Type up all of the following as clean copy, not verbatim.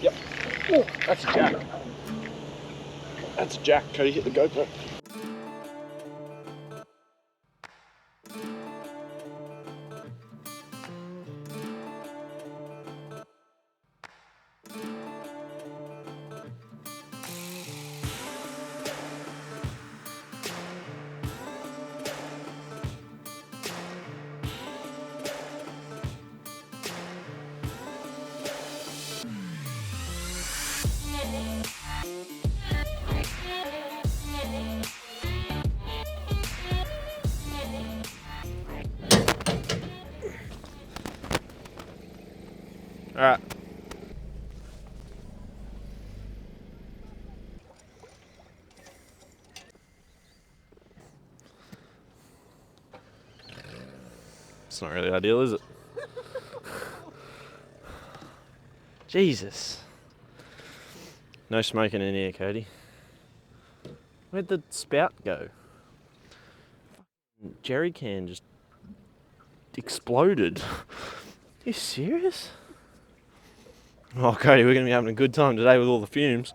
Yep. Oh, that's a jack. That's a jack. Cody, hit the GoPro. All right. It's not really ideal, is it? Jesus. No smoking in here, Cody. Where'd the spout go? Jerry can just exploded. Are you serious? Oh, Cody, we're going to be having a good time today with all the fumes.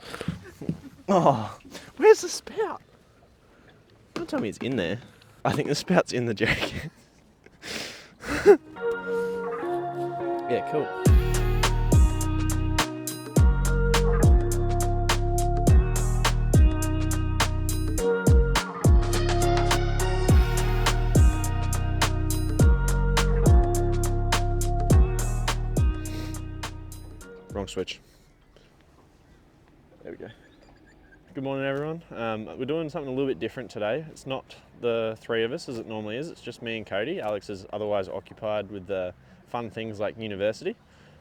Oh, where's the spout? Don't tell me it's in there. I think the spout's in the jerry can. Yeah, cool. Wrong switch. There we go. Good morning, everyone. We're doing something a little bit different today. It's not the three of us as it normally is. It's just me and Cody. Alex is otherwise occupied with the fun things like university.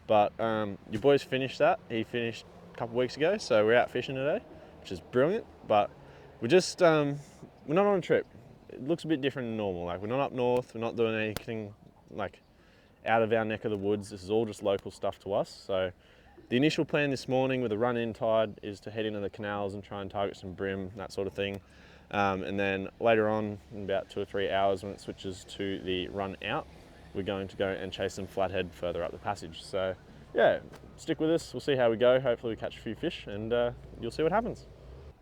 But your boy's finished that. He finished a couple of weeks ago, so we're out fishing today, which is brilliant. But we're just, we're not on a trip. It looks a bit different than normal. Like, we're not up north. We're not doing anything like out of our neck of the woods. This is all just local stuff to us. So the initial plan this morning with the run-in tide is to head into the canals and try and target some bream, that sort of thing. And then later on, in about 2 or 3 hours when it switches to the run-out, we're going to go and chase some flathead further up the passage. So yeah, stick with us. We'll see how we go. Hopefully we catch a few fish and you'll see what happens.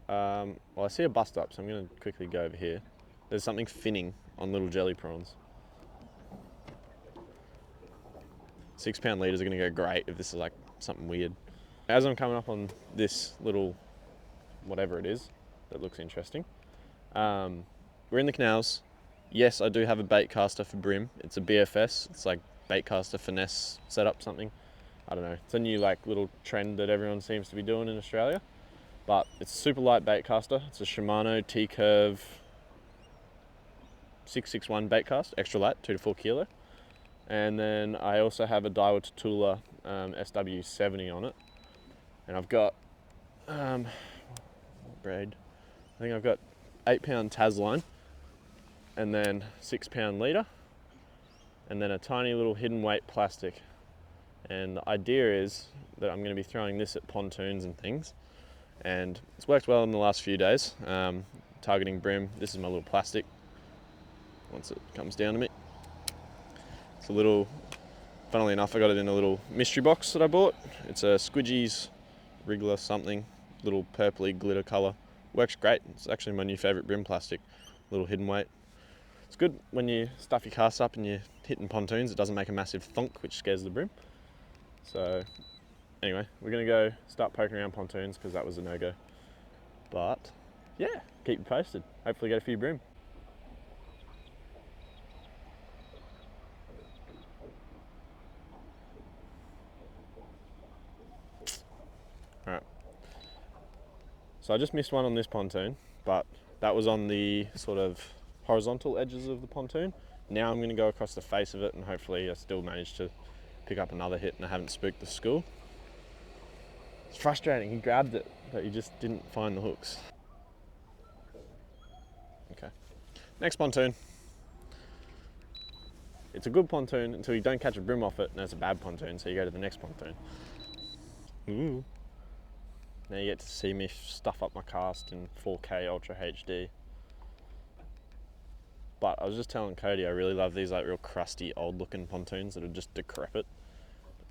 Well, I see a bust up, so I'm going to quickly go over here. There's something finning on little jelly prawns. 6 pound leaders are going to go great if this is like something weird. As I'm coming up on this little whatever it is that looks interesting, we're in the canals. Yes, I do have a bait caster for bream. It's a BFS. It's like bait caster finesse setup something. I don't know. It's a new like little trend that everyone seems to be doing in Australia. But it's a super light bait caster. It's a Shimano T-Curve 661 bait cast, extra light, 2 to 4 kilo. And then I also have a Daiwa Tatula SW70 on it. And I've got braid. I think I've got 8 pound Tasline, and then 6 pound leader, and then a tiny little hidden weight plastic. And the idea is that I'm going to be throwing this at pontoons and things. And it's worked well in the last few days, targeting bream. This is my little plastic, once it comes down to me. It's a little, funnily enough, I got it in a little mystery box that I bought. It's a Squidgies Wriggler something, little purpley glitter colour. Works great. It's actually my new favourite bream plastic, little hidden weight. It's good when you stuff your cast up and you're hitting pontoons. It doesn't make a massive thunk, which scares the bream. So anyway, we're going to go start poking around pontoons because that was a no-go. But yeah, keep you posted. Hopefully get a few bream. Alright, so I just missed one on this pontoon, but that was on the sort of horizontal edges of the pontoon. Now I'm going to go across the face of it and hopefully I still manage to pick up another hit and I haven't spooked the school. It's frustrating, he grabbed it, but he just didn't find the hooks. Okay, next pontoon. It's a good pontoon until you don't catch a bream off it, and it's a bad pontoon, so you go to the next pontoon. Ooh. Now you get to see me stuff up my cast in 4K Ultra HD. But I was just telling Cody I really love these like real crusty old looking pontoons that are just decrepit.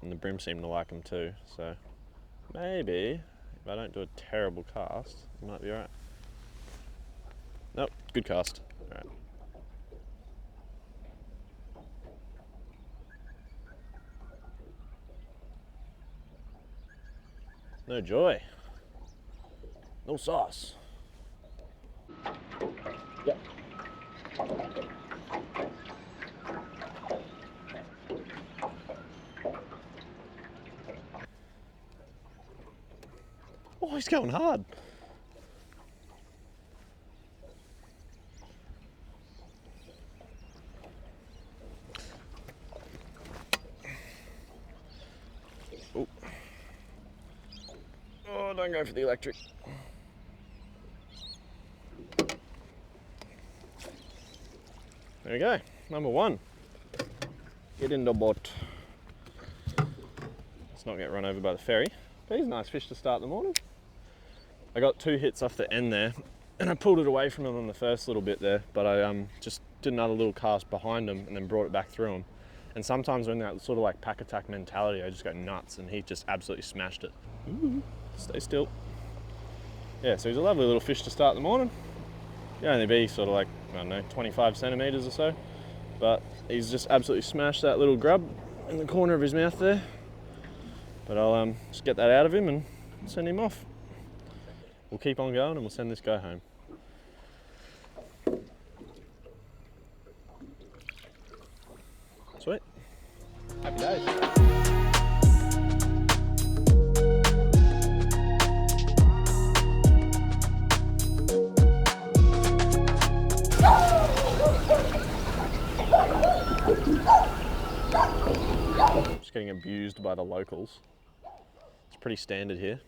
And the bream seem to like them too, so Maybe, if I don't do a terrible cast, it might be alright. Nope, good cast. Alright. No joy. No sauce. Yep. Oh, he's going hard. Oh. Oh, don't go for the electric. There we go, number one. Get in the boat. Let's not get run over by the ferry. But he's a nice fish to start the morning. I got 2 hits off the end there, and I pulled it away from him on the first little bit there, but I just did another little cast behind him and then brought it back through him. And sometimes when that sort of like pack attack mentality, I just go nuts, and he just absolutely smashed it. Ooh, stay still. Yeah, so he's a lovely little fish to start the morning. He'd only be sort of like, I don't know, 25 centimetres or so, but he's just absolutely smashed that little grub in the corner of his mouth there. But I'll just get that out of him and send him off. We'll keep on going and we'll send this guy home. Sweet. Happy days. Just getting abused by the locals. It's pretty standard here.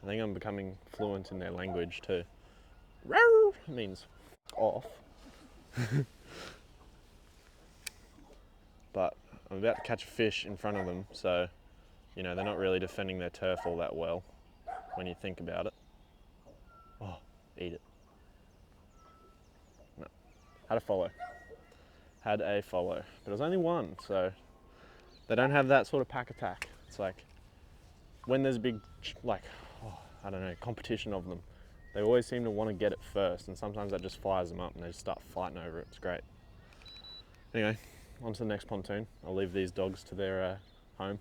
I think I'm becoming fluent in their language too. Row means off. But I'm about to catch a fish in front of them, so you know they're not really defending their turf all that well when you think about it. Oh, eat it. No. Had a follow. Had a follow. But it was only one, so they don't have that sort of pack attack. It's like when there's a big, like, I don't know, competition of them, they always seem to want to get it first, and sometimes that just fires them up and they just start fighting over it. It's great. Anyway, on to the next pontoon. I'll leave these dogs to their home.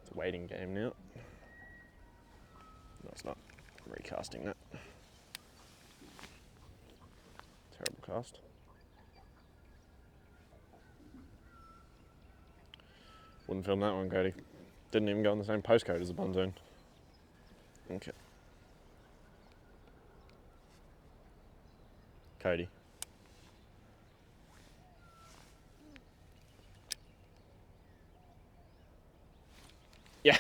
It's a waiting game now. No, it's not. I'm recasting that. Terrible cast. Wouldn't film that one, Cody. Didn't even go on the same postcode as the pontoon. Okay. Cody. Yeah.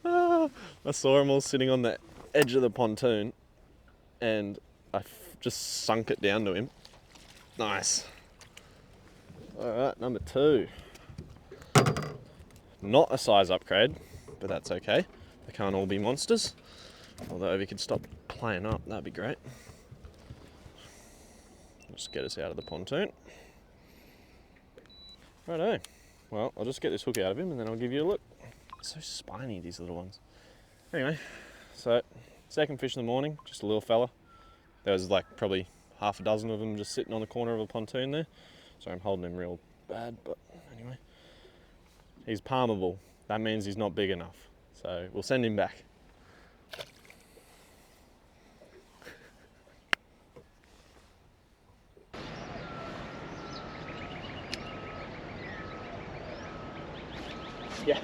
I saw him all sitting on the edge of the pontoon and I just sunk it down to him. Nice. Alright, number 2. Not a size upgrade, but that's okay. They can't all be monsters. Although if he could stop playing up, that'd be great. Just get us out of the pontoon. Righto. Well, I'll just get this hook out of him and then I'll give you a look. So spiny, these little ones. Anyway, so second fish in the morning, just a little fella. There was like probably half a dozen of them just sitting on the corner of a pontoon there. So I'm holding him real bad, but anyway. He's palmable. That means he's not big enough. So we'll send him back. Yeah.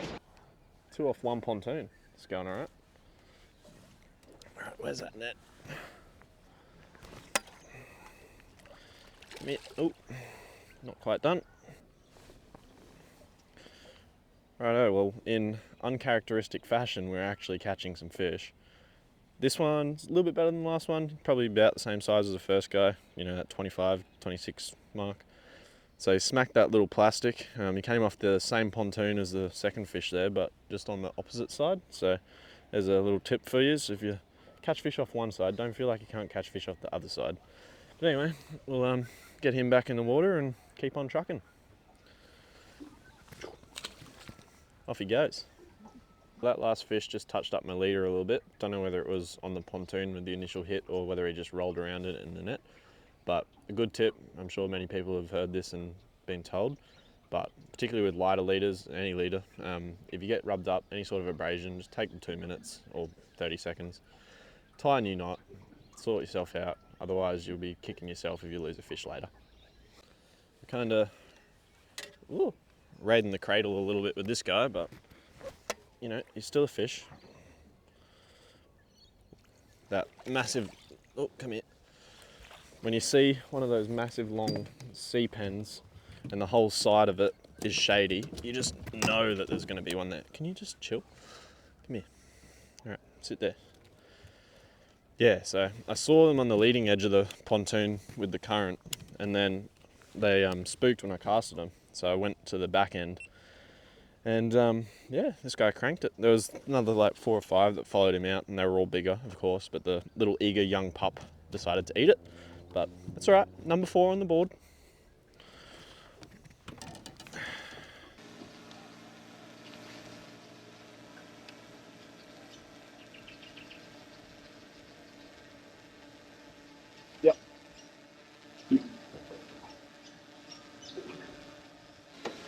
2 off 1 pontoon. It's going alright. Alright, where's that net? Oh, not quite done. Righto, well, in uncharacteristic fashion, we're actually catching some fish. This one's a little bit better than the last one, probably about the same size as the first guy, you know, that 25, 26 mark. So he smacked that little plastic. He came off the same pontoon as the second fish there, but just on the opposite side. So there's a little tip for you. So if you catch fish off one side, don't feel like you can't catch fish off the other side. But anyway, we'll get him back in the water and keep on trucking. off he goes. That last fish just touched up my leader a little bit. Don't know whether it was on the pontoon with the initial hit or whether he just rolled around it in the net. But a good tip, I'm sure many people have heard this and been told, but particularly with lighter leaders, any leader, if you get rubbed up, any sort of abrasion, just take the 2 minutes or 30 seconds, tie a new knot, sort yourself out. Otherwise you'll be kicking yourself if you lose a fish later. Kind of raiding the cradle a little bit with this guy, but you know, he's still a fish. That massive, oh, come here. When you see one of those massive long sea pens and the whole side of it is shady, you just know that there's going to be one there. Can you just chill? Come here. All right, sit there. Yeah, so I saw them on the leading edge of the pontoon with the current, and then they spooked when I casted them. So I went to the back end, and yeah, this guy cranked it. There was another like 4 or 5 that followed him out, and they were all bigger, of course, but the little eager young pup decided to eat it. But that's all right, number 4 on the board. Yep.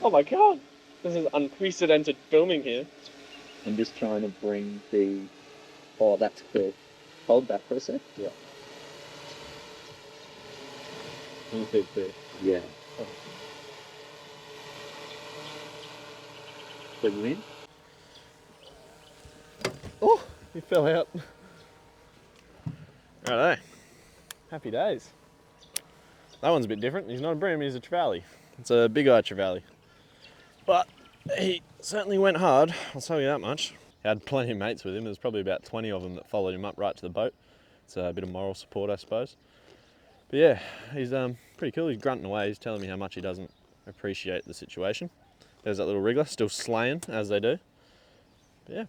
Oh my god, this is unprecedented filming here. I'm just trying to bring the... Oh, that's good. Hold that for a sec. Yeah. Yeah. Good win. Oh, he fell out. Righto. Happy days. That one's a bit different. He's not a bream, he's a trevally. It's a big eye trevally. But he certainly went hard, I'll tell you that much. He had plenty of mates with him. There's probably about 20 of them that followed him up right to the boat. It's a bit of moral support, I suppose. But yeah, he's pretty cool. He's grunting away. He's telling me how much he doesn't appreciate the situation. There's that little wriggler, still slaying as they do. But yeah,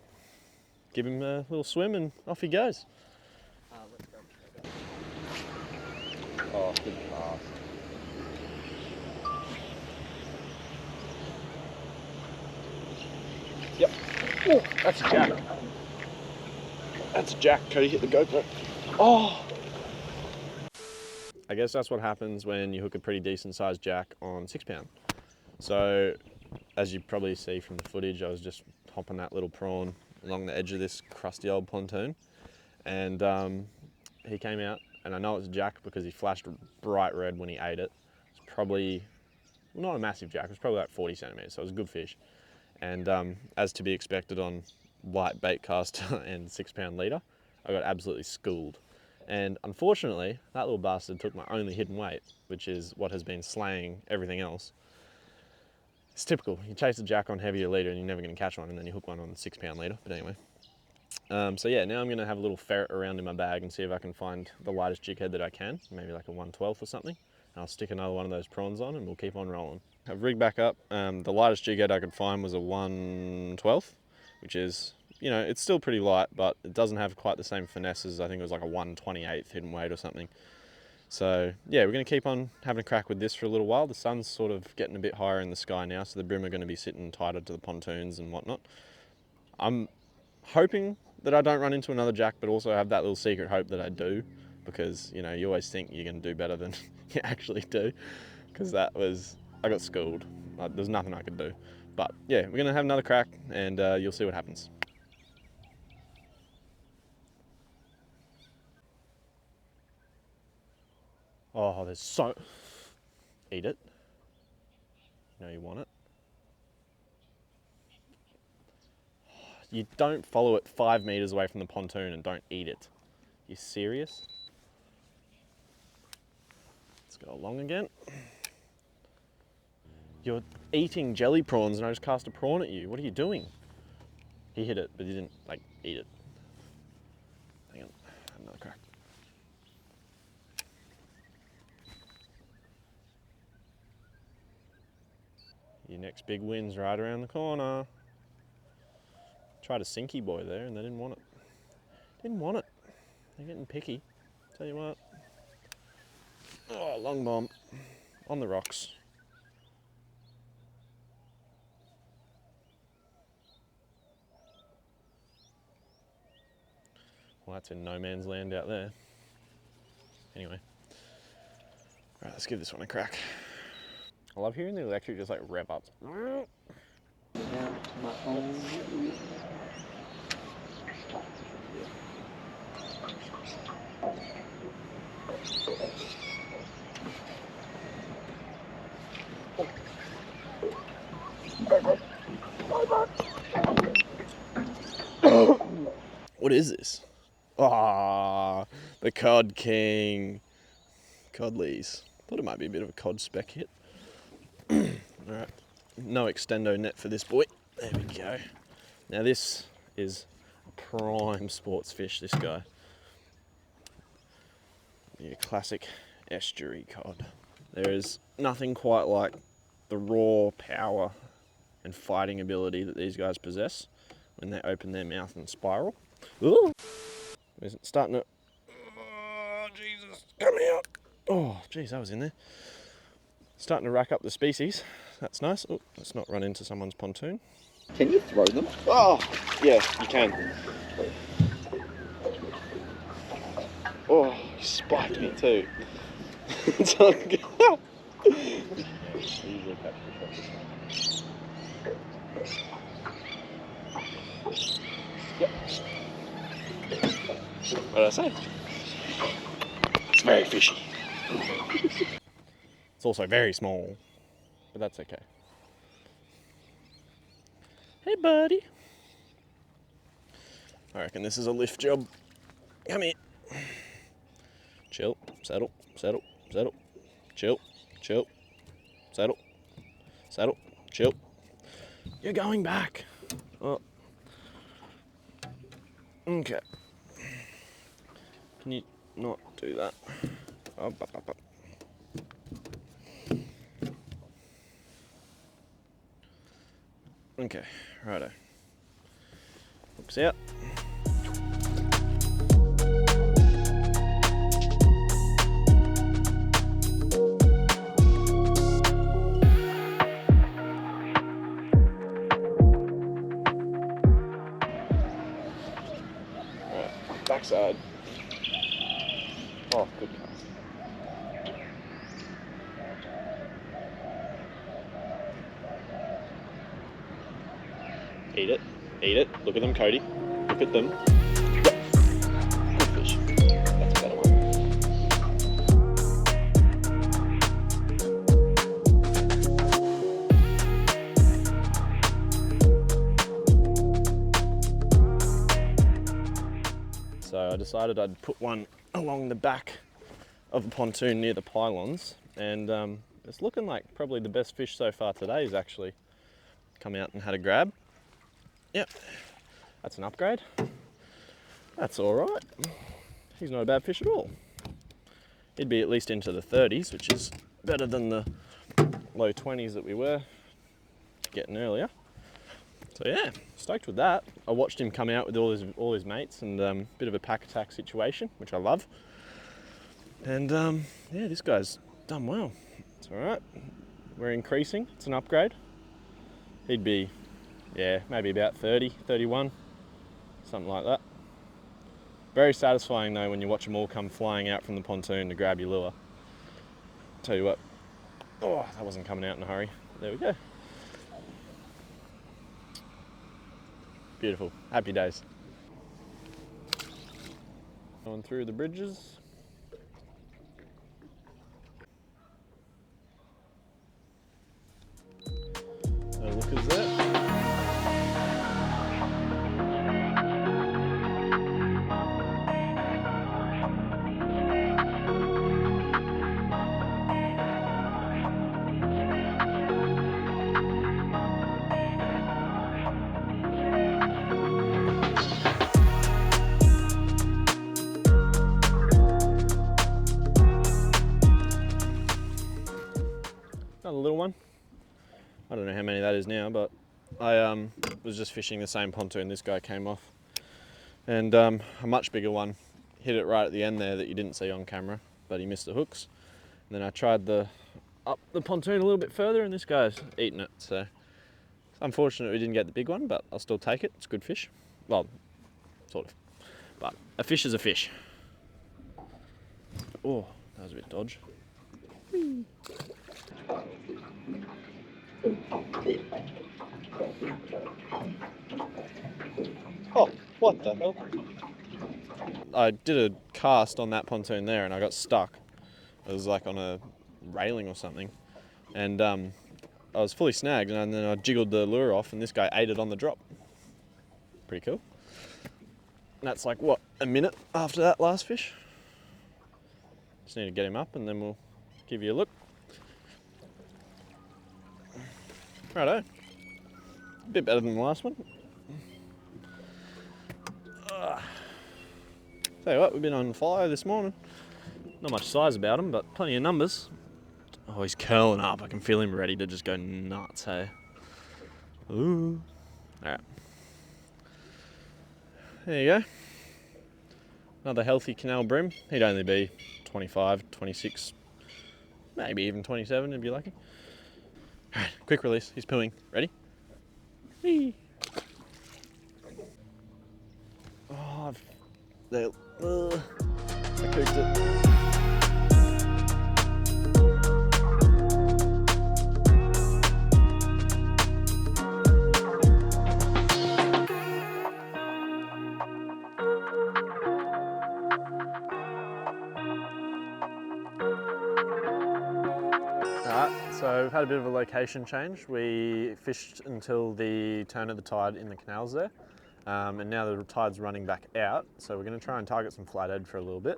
give him a little swim and off he goes. Let's go. Oh, good pass. Yep. Oh, that's a jack. That's a jack. Cody hit the GoPro. Oh! I guess that's what happens when you hook a pretty decent sized jack on 6 pound. So, as you probably see from the footage, I was just hopping that little prawn along the edge of this crusty old pontoon, and he came out, and I know it's a jack because he flashed bright red when he ate it. It's probably, well, not a massive jack, it was probably like 40 centimeters, so it was a good fish. And as to be expected on light bait cast and 6 pound leader, I got absolutely schooled. And unfortunately, that little bastard took my only hidden weight, which is what has been slaying everything else. It's typical. You chase a jack on heavier leader and you're never going to catch one, and then you hook one on 6 pound leader. But anyway. So yeah, now I'm going to have a little ferret around in my bag and see if I can find the lightest jighead that I can, maybe like a 1/12 or something. And I'll stick another one of those prawns on and we'll keep on rolling. I've rigged back up. The lightest jighead I could find was a 1/12, which is, you know, it's still pretty light, but it doesn't have quite the same finesse as, I think it was like a 1/28 hidden weight or something. So yeah, we're going to keep on having a crack with this for a little while. The sun's sort of getting a bit higher in the sky now, so the bream are going to be sitting tighter to the pontoons and whatnot. I'm hoping that I don't run into another jack, but also have that little secret hope that I do, because, you know, you always think you're going to do better than you actually do, because I got schooled. There's nothing I could do. But yeah, we're going to have another crack, and you'll see what happens. Oh, there's so... Eat it. You know you want it. You don't follow it 5 meters away from the pontoon and don't eat it. You serious? Let's go along again. You're eating jelly prawns and I just cast a prawn at you. What are you doing? He hit it, but he didn't, like, eat it. Hang on, another crack. Your next big win's right around the corner. Tried a sinky boy there and they didn't want it. Didn't want it. They're getting picky. Tell you what. Oh, long bomb. On the rocks. Well, that's in no man's land out there. Anyway. Right, let's give this one a crack. I love hearing the electric just like rev up. Now my own. What is this? Ah, the Cod King. Codleys. Thought it might be a bit of a cod spec hit. Alright, no extendo net for this boy. There we go. Now this is a prime sports fish, this guy. Your classic estuary cod. There is nothing quite like the raw power and fighting ability that these guys possess when they open their mouth and spiral. Ooh! Is it starting to... Oh, Jesus, come out! Oh, geez, that was in there. Starting to rack up the species. That's nice. Oh, let's not run into someone's pontoon. Can you throw them? Oh, yeah, you can. Oh, he spiked me too. It's like... Yep. What did I say? It's very fishy. It's also very small, but that's okay. Hey, buddy. I reckon this is a lift job. Come here. Chill, settle, settle, settle, chill, chill, settle, settle, chill. You're going back. Oh. Okay. Can you not do that? Up, up, up, up. Okay, righto. Hooks out. Right, backside. Oh, good cast. Eat it. Eat it. Look at them, Cody. Look at them. Yep. Good fish. That's a better one. So I decided I'd put one along the back of the pontoon near the pylons, and it's looking like probably the best fish so far today has actually come out and had a grab. Yep, that's an upgrade. That's all right. He's not a bad fish at all. He'd be at least into the 30s, which is better than the low 20s that we were getting earlier. So yeah, stoked with that. I watched him come out with all his mates, and bit of a pack attack situation, which I love. And yeah, this guy's done well. It's all right. We're increasing. It's an upgrade. He'd be, yeah, maybe about 30, 31, something like that. Very satisfying though when you watch them all come flying out from the pontoon to grab your lure. Tell you what, oh, that wasn't coming out in a hurry. There we go. Beautiful, happy days. Going through the bridges. So look is that. Another little one. I don't know how many that is now, but I was just fishing the same pontoon this guy came off, and a much bigger one hit it right at the end there that you didn't see on camera, but he missed the hooks. And then I tried up the pontoon a little bit further, and this guy's eating it. So it's unfortunate we didn't get the big one, but I'll still take it. It's a good fish. Well, sort of. But a fish is a fish. Oh, that was a bit dodge. Whee. Oh, what the hell? I did a cast on that pontoon there and I got stuck. It was like on a railing or something. And I was fully snagged and then I jiggled the lure off and this guy ate it on the drop. Pretty cool. And that's like, what, a minute after that last fish? Just need to get him up and then we'll give you a look. Righto. A bit better than the last one. Tell you what, we've been on fire this morning. Not much size about him, but plenty of numbers. Oh, he's curling up. I can feel him ready to just go nuts, hey? Ooh. Alright. There you go. Another healthy canal bream. He'd only be 25, 26, maybe even 27 if you're lucky. Alright, quick release. He's pooing. Ready? Whee! Oh, I cooked it. Alright, so we've had a bit of a location change. We fished until the turn of the tide in the canals there. And now the tide's running back out, so we're going to try and target some flathead for a little bit.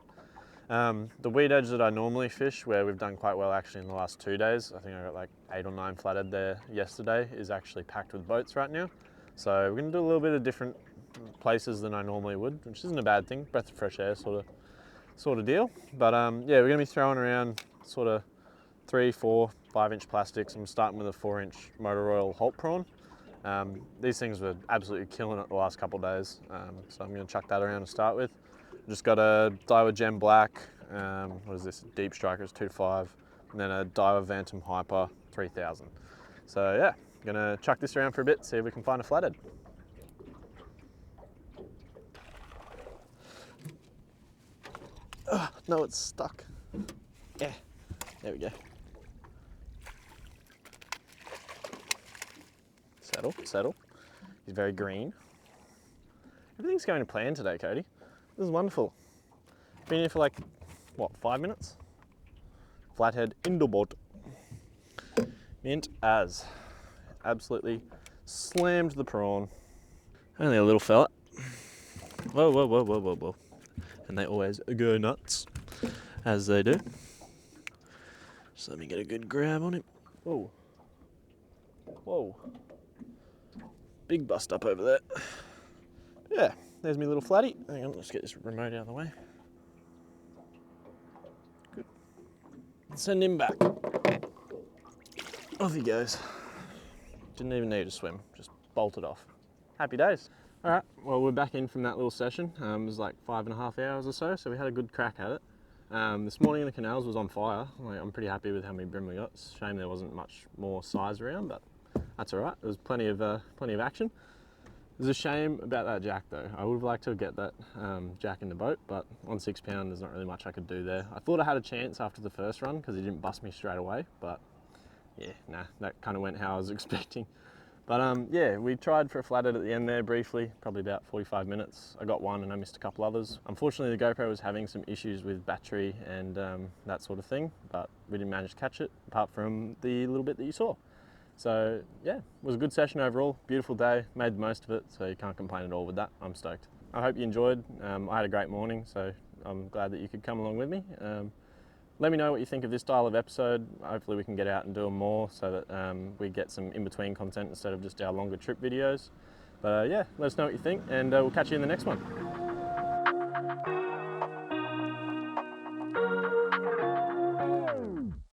The weed edge that I normally fish, where we've done quite well actually in the last 2 days, I think I got like 8 or 9 flathead there yesterday, is actually packed with boats right now. So we're going to do a little bit of different places than I normally would, which isn't a bad thing, breath of fresh air sort of deal. But yeah, we're going to be throwing around sort of 3, 4, 5-inch plastics. I'm starting with a 4-inch motor oil Holt prawn. These things were absolutely killing it the last couple of days, so I'm going to chuck that around to start with. Just got a Daiwa Gem Black, what is this, Deep Striker, it's 2.5, and then a Daiwa Vantum Hyper 3000. So yeah, going to chuck this around for a bit, see if we can find a flathead. Oh, no, it's stuck. Yeah, there we go. Settle. He's very green. Everything's going to plan today, Cody. This is wonderful. Been here for like, what, 5 minutes? Flathead indoor boat. Mint as. Absolutely slammed the prawn. Only a little fella. Whoa. And they always go nuts, as they do. Just let me get a good grab on him. Whoa. Big bust up over there. Yeah, there's my little flatty. Hang on, let's get this remote out of the way. Good. Send him back. Off he goes. Didn't even need to swim, just bolted off. Happy days. All right, well, we're back in from that little session. It was like 5.5 hours or so we had a good crack at it. This morning the canals was on fire. I'm pretty happy with how many bream we got. It's a shame there wasn't much more size around, but that's all right. There was plenty of action. There's a shame about that jack though. I would have liked to get that jack in the boat, but on 6 pound, there's not really much I could do there. I thought I had a chance after the first run because he didn't bust me straight away, but yeah, nah, that kind of went how I was expecting. But yeah, we tried for a flathead at the end there briefly, probably about 45 minutes. I got one and I missed a couple others. Unfortunately, the GoPro was having some issues with battery and that sort of thing, but we didn't manage to catch it apart from the little bit that you saw. So yeah, it was a good session overall, beautiful day, made the most of it, so you can't complain at all with that. I'm stoked. I hope you enjoyed. I had a great morning, so I'm glad that you could come along with me. Let me know what you think of this style of episode. Hopefully we can get out and do them more so that we get some in-between content instead of just our longer trip videos. But yeah, let us know what you think and we'll catch you in the next one.